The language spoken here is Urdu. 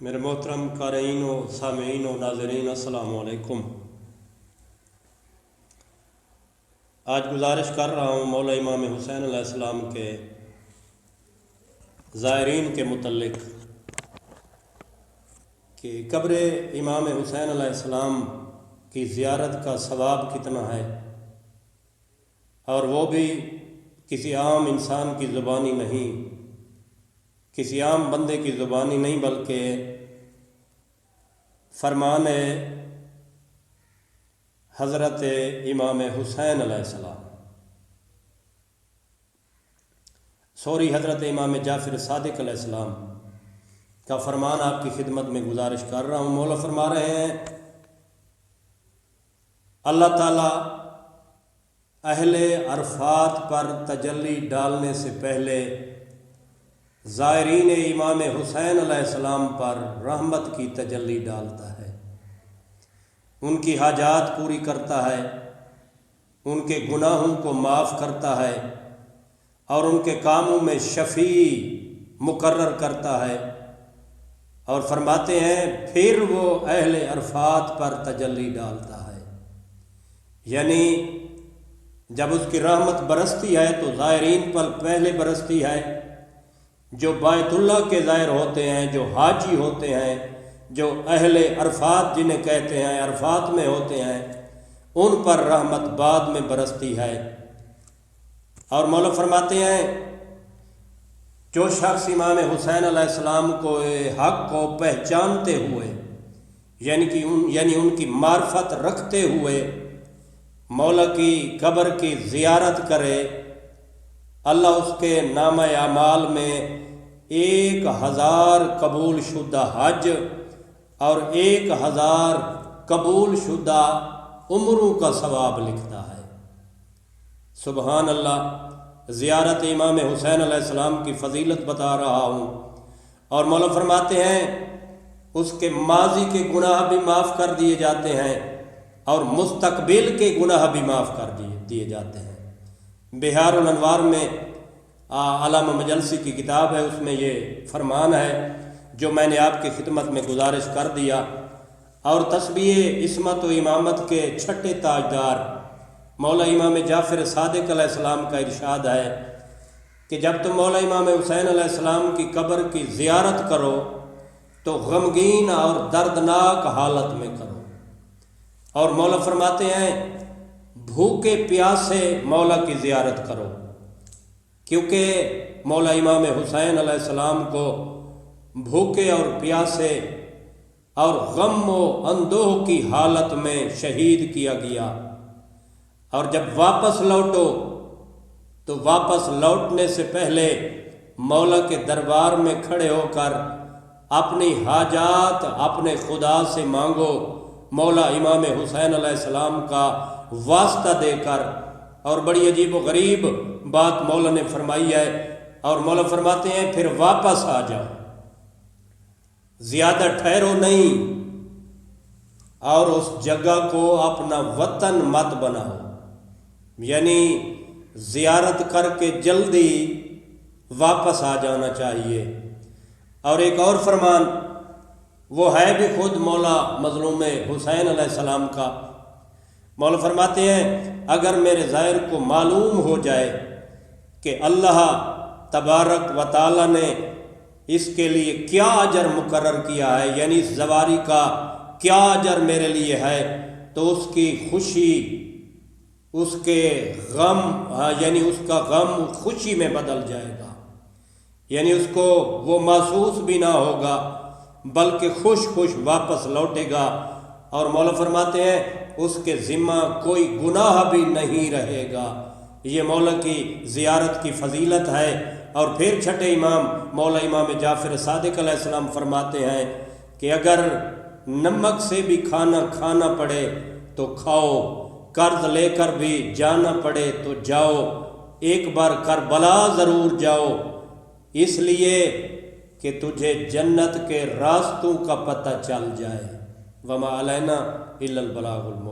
میرے محترم قارئین و سامعین و ناظرین، السلام علیکم۔ آج گزارش کر رہا ہوں مولا امام حسین علیہ السلام کے زائرین کے متعلق کہ قبر امام حسین علیہ السلام کی زیارت کا ثواب کتنا ہے، اور وہ بھی کسی عام انسان کی زبانی نہیں، کسی عام بندے کی زبانی نہیں، بلکہ فرمان حضرت امام حسین علیہ السلام، حضرت امام جعفر صادق علیہ السلام کا فرمان آپ کی خدمت میں گزارش کر رہا ہوں۔ مولا فرما رہے ہیں، اللہ تعالیٰ اہل عرفات پر تجلی ڈالنے سے پہلے زائرین امام حسین علیہ السلام پر رحمت کی تجلی ڈالتا ہے، ان کی حاجات پوری کرتا ہے، ان کے گناہوں کو معاف کرتا ہے، اور ان کے کاموں میں شفیع مقرر کرتا ہے، اور فرماتے ہیں پھر وہ اہل عرفات پر تجلی ڈالتا ہے، یعنی جب اس کی رحمت برستی ہے تو زائرین پر پہلے برستی ہے، جو بیت اللہ کے زائر ہوتے ہیں، جو حاجی ہوتے ہیں، جو اہل عرفات جنہیں کہتے ہیں، عرفات میں ہوتے ہیں، ان پر رحمت بعد میں برستی ہے۔ اور مولا فرماتے ہیں جو شخص امام حسین علیہ السلام کو حق کو پہچانتے ہوئے، یعنی ان کی معرفت رکھتے ہوئے مولا کی قبر کی زیارت کرے، اللہ اس کے نامہ اعمال میں 1000 قبول شدہ حج اور 1000 قبول شدہ عمروں کا ثواب لکھتا ہے۔ سبحان اللہ، زیارت امام حسین علیہ السلام کی فضیلت بتا رہا ہوں، اور مولا فرماتے ہیں اس کے ماضی کے گناہ بھی معاف کر دیے جاتے ہیں اور مستقبل کے گناہ بھی معاف کر دیے جاتے ہیں۔ بہار الانوار میں علامہ مجلسی کی کتاب ہے، اس میں یہ فرمان ہے جو میں نے آپ کی خدمت میں گزارش کر دیا۔ اور تسبیح عصمت و امامت کے چھٹے تاجدار مولا امام جعفر صادق علیہ السلام کا ارشاد ہے کہ جب تم مولا امام حسین علیہ السلام کی قبر کی زیارت کرو تو غمگین اور دردناک حالت میں کرو، اور مولا فرماتے ہیں بھوکے پیاسے مولا کی زیارت کرو، کیونکہ مولا امام حسین علیہ السلام کو بھوکے اور پیاسے اور غم و اندوہ کی حالت میں شہید کیا گیا، اور جب واپس لوٹو تو واپس لوٹنے سے پہلے مولا کے دربار میں کھڑے ہو کر اپنی حاجات اپنے خدا سے مانگو، مولا امام حسین علیہ السلام کا واسطہ دے کر۔ اور بڑی عجیب و غریب بات مولا نے فرمائی ہے، اور مولا فرماتے ہیں پھر واپس آ جاؤ، زیادہ ٹھہرو نہیں، اور اس جگہ کو اپنا وطن مت بناؤ، یعنی زیارت کر کے جلدی واپس آ جانا چاہیے۔ اور ایک اور فرمان وہ ہے بھی خود مولا مظلوم حسین علیہ السلام کا، مولا فرماتے ہیں اگر میرے زائر کو معلوم ہو جائے کہ اللہ تبارک و تعالی نے اس کے لیے کیا اجر مقرر کیا ہے، یعنی اس زواری کا کیا اجر میرے لیے ہے، تو اس کی خوشی، اس کے غم، یعنی اس کا غم خوشی میں بدل جائے گا، یعنی اس کو وہ محسوس بھی نہ ہوگا بلکہ خوش واپس لوٹے گا، اور مولا فرماتے ہیں اس کے ذمہ کوئی گناہ بھی نہیں رہے گا۔ یہ مولا کی زیارت کی فضیلت ہے۔ اور پھر چھٹے امام مولا امام جعفر صادق علیہ السلام فرماتے ہیں کہ اگر نمک سے بھی کھانا کھانا پڑے تو کھاؤ، قرض لے کر بھی جانا پڑے تو جاؤ، ایک بار کربلا ضرور جاؤ، اس لیے کہ تجھے جنت کے راستوں کا پتہ چل جائے۔ وما علینا الا البلاغ المبین۔